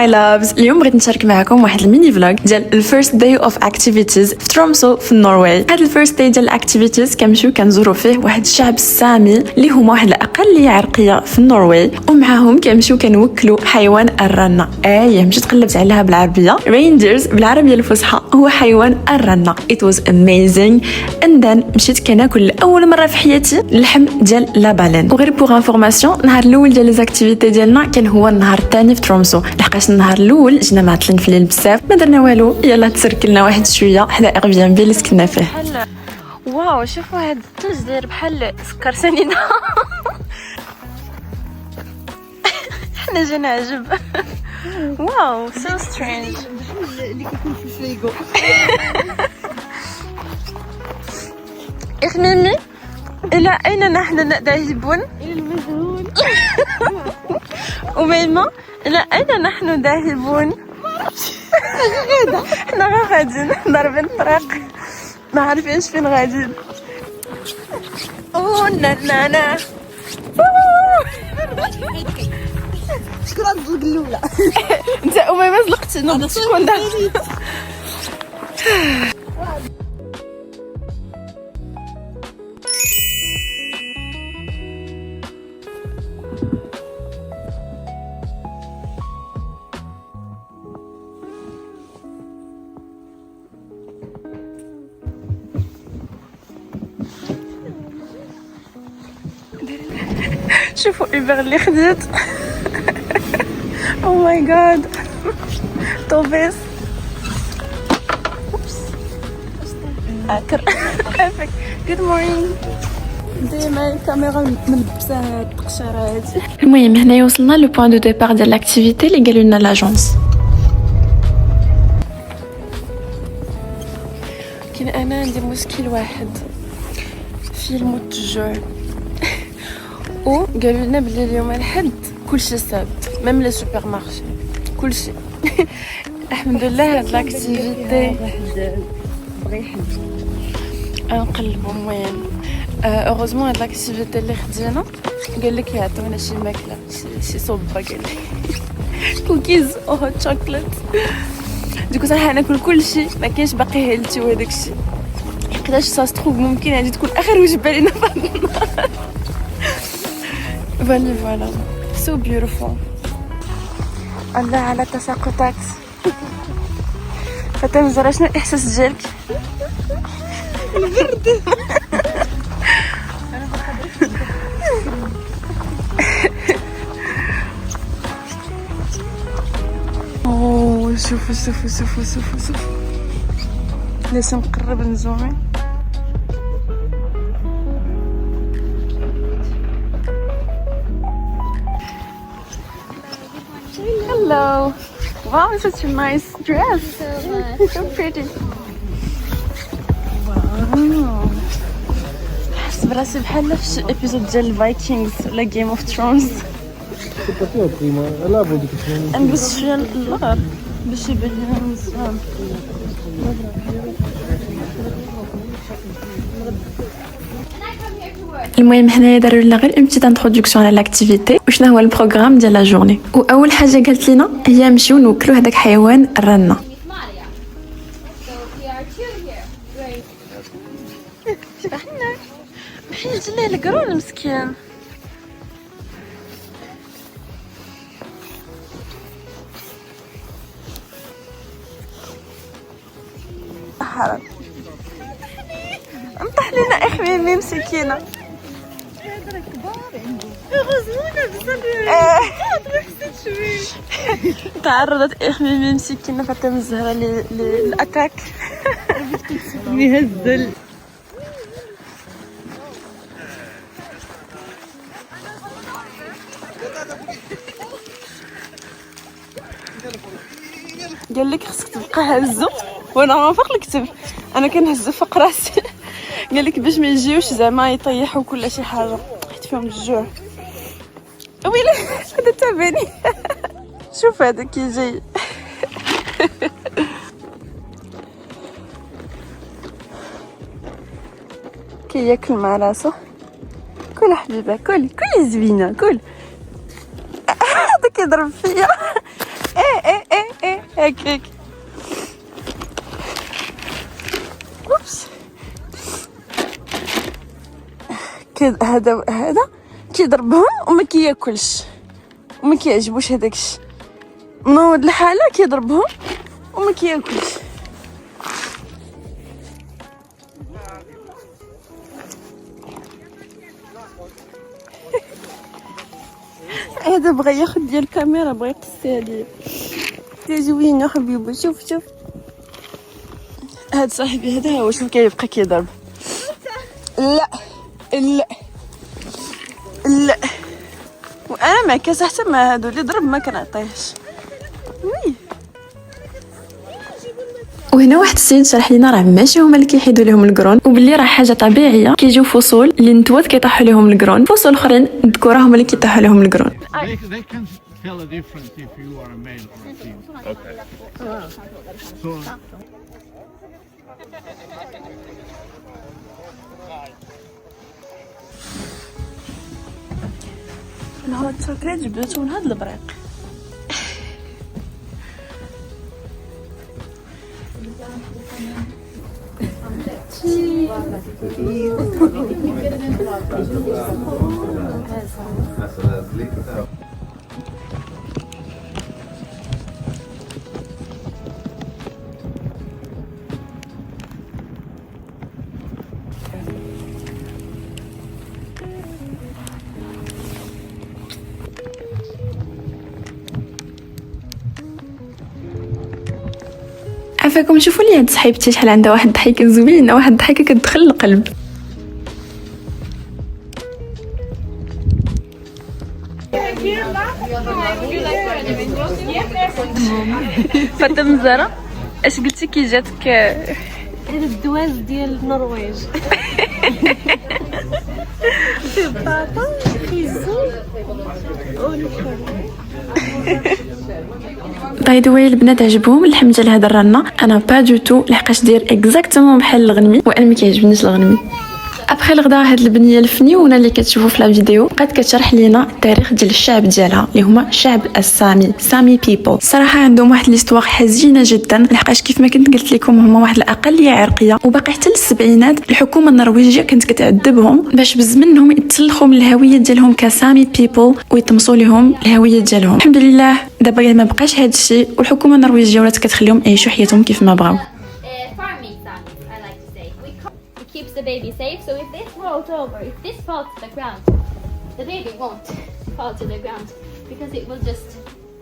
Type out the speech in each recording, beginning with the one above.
ماي لافز، اليوم بغيت نشارك معكم واحد الميني فلوغ ديال الفيرست داي اوف اكتيفيتيز في ترومسو في النرويج. هاد الفيرست داي ديال الاكتيفيتيز كنمشيو كنزورو فيه واحد الشعب السامي اللي هما واحد الاقليه عرقيه في النرويج، ومعاهم كنمشيو كنوكلوا حيوان الرنه. مشيت قلبت عليها بالعربيه، رينديرز بالعربيه الفصحى هو حيوان الرنه. it was amazing and then مشيت كناكل لاول مره في حياتي اللحم ديال لا بالين. وغير بوغ انفورماسيون، النهار الاول ديال لي زاكتيفيتي ديالنا كان هو النهار الثاني في ترومسو، لحقاش النهار الاول جينا معطلين في الليل بزاف، ما درنا والو، يلا تسركلنا واحد شويه حدا اير بي ام بي اللي سكننا فيه. واو شوفوا هاد الثلج داير بحال سكر سنينه. حنا جينا عجب. واو سو سترينج اللي كيكون في الفريغو. اخميمي الى اين نحن ذاهبون؟ الى المجهول. وميمة الى اين نحن ذاهبون؟ حنا غاديين ضاربين الطريق، ما عارفينش فين غاديين. او نا شكرا الزلق الاولى. انت وميمة زلقتي نوض شكون دار؟ شوفوا اوبر اللي خديت. او ماي جاد طوبيس. اكر افك جود مورنينغ. ديما الكاميرا ملبسه التقشيره هادي. المهم هنايا وصلنا لو بوين دو ديبار ديال لاكتيفيتي اللي قالوا لنا لاجونس. كاين انا عندي مشكل واحد في المتجر، وقالوا لنا بلي اليوم الحد كلشي ساد، ميم لي سوبر مارشي كلشي. الحمد لله هاد لاكتيفيتي بغى يحل نقلبوا. المهم اوغوزمون هاد لاكتيفيتي اللي خدينا قال لك يعطيونا شي ماكله، شي صوبه، قال لي كوكيز او هوت شوكليت. ديكو صراحه ناكل كلشي، ما كاينش باقي هيلتي وهداك الشيء، حيتاش ساس تخوف ممكن هادي تكون اخر وجبه لينا في النهار. فوالا سو بيوتيفول. الله على التساقطات. فاطمه زرا شنو الاحساس ديالك؟ البرد. اوه شوفوا ليش نقرب نزومي. Hello. Wow, such a nice dress. So pretty. Wow. حس براسي بحال في شي ابيزود ديال الفايكنجز ولا جيم اوف ثرونز. نلبس شويه اللغر باش يبان لنا مزيان. المهم هنايا داروا لنا غير امتي انتروداكسيون على لاكتيفيتي وشنو هو البروغرام ديال لا جورني. واول حاجه قالت لنا هي نمشيو نوكلوا هذاك حيوان الرنه. شبحنا بحال جليه القرون مسكين. حرام نطح لنا اخويا مسكينه. هذا كبار عنده. غزونا بزاف. حسيت شويه. تعرضت اخويا مسكينه فاطمه الزهراء للاتاك. يهزل. قال لك خصك تبقى هزو وانا ما فوق الكتب، انا كنهزو فوق راسي. قال لك باش ما يجيوش زعما يطيحوا كل شي حاجه، حيت فيهم الجوع. ويلي هذا تابعني. شوف هذا كي جاي. كي ياكل مع راسه. كل حبيبه كل زوينه كل. هذا كيضرب فيا. ايه هيك اوبس كده. هذا كيضربهم وما كياكلش وما كيعجبوش هذاك الشيء. منوض الحاله كيضربهم وما كياكلش. هذا بغى ياخذ ديال الكاميرا، بغى يقصيها ليا. تي زوينه حبيبي. شوف هاد صاحبي هذا هو شوف كيبقى كيضرب. لا وانا ما كاس حتى ما هادو اللي ضرب ما كنعطيهش. وي وهنا واحد السيد شرح لينا راه ماشي هما اللي كيحيدوا لهم القرون، وباللي راه حاجه طبيعيه كيجيو فصول اللي نتوات كيطيحوا لهم القرون، فصول اخرين الذكور هما اللي كيطيحوا لهم القرون. They can tell a difference if you are a male or a female. Okay. So نهار تفكرت جبدتو من هاد البريق. عافاكم شوفوا لي هاد صاحبتي شحال عندها واحد الضحكه زوينه، واحد الضحكه كتدخل القلب. فاطمه زهره اش قلتي كي جاتك؟ هذا الدواز ديال النرويج. في بطاطا خيزو باي ذا واي البنات عجبهم اللحم ديال هذا الرنه. انا با دو تو لحقاش داير اكزاكتومون بحال الغنمي، وانا ما كيعجبنيش الغنمي. ابخي الغدا هاد البنيه الفنيونه اللي كتشوفوا في لا فيديو بقات كتشرح لينا التاريخ ديال الشعب ديالها اللي هما شعب السامي، سامي بيبل. صراحه عندهم واحد ليستواغ حزينه جدا، لحقاش كيف ما كنت قلت لكم هما واحد الاقليه عرقيه، وباقي حتى للسبعينات الحكومه النرويجيه كانت كتعذبهم باش بزمنهم يتسلخوا من الهويه ديالهم كسامي بيبل ويطمسوا لهم الهويه ديالهم. الحمد لله دابا ما بقاش هذا الشيء، والحكومه النرويجيه ولات كتخليهم يعيشوا حياتهم كيف ما بغاو. Farming Samis, I like to say. It keeps the baby safe, so if this rolls over, if this falls to the ground, the baby won't fall to the ground because it will just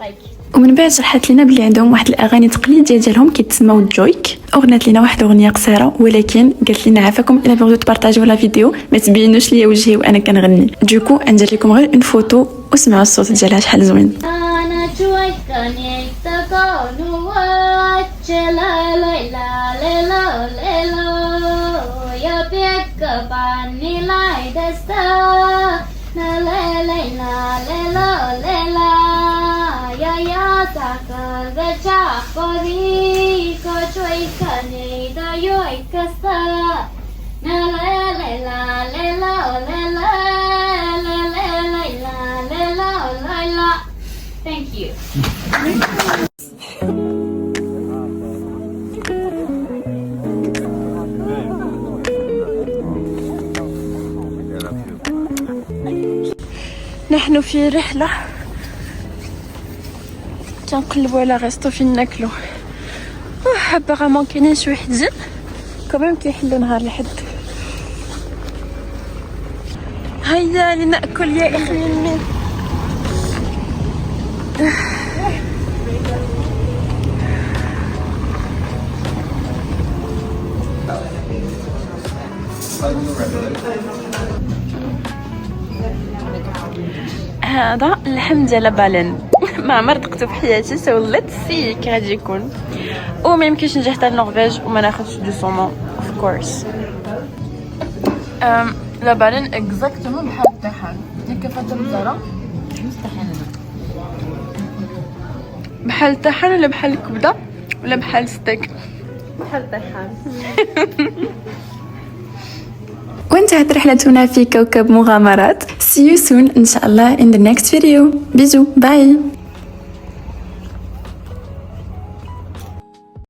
like. ومن بعد شرحت لنا بلي عندهم واحد الاغاني تقليديه ديالهم كيتسموا جويك. اغنات لنا واحد اغنيه قصيره، ولكن قالت لنا عافاكم الا بغيتو تبارطاجيو لا فيديو ما تبينوش ليا وجهي وانا كنغني. دوكو ندير لكم غير اون فوتو وسمعوا الصوت ديالها شحال زوين. Thank you. نحن في رحله كنقلبوا على غيستو فين ناكلو. ابارامون كاينين شي وحدين كمان كيحلوا نهار الحد. هيا لناكل يا اخواني. هذا اللحم ديال بالين ما عمر ذقته في حياتي، سو ليتس سي كي غادي يكون. وما يمكنش نجي حتى للنرويج وما ناخذش دو سومون اوف كورس. لا بالين اكزاكتومون بحال الطحال ديك فاطمه الزهراء. بحال الطحال ولا بحال الكبده ولا بحال ستيك؟ بحال الطحال. وانتهت رحلتنا في كوكب مغامرات. See you soon إن شاء الله in the next video. Bisous. Bye.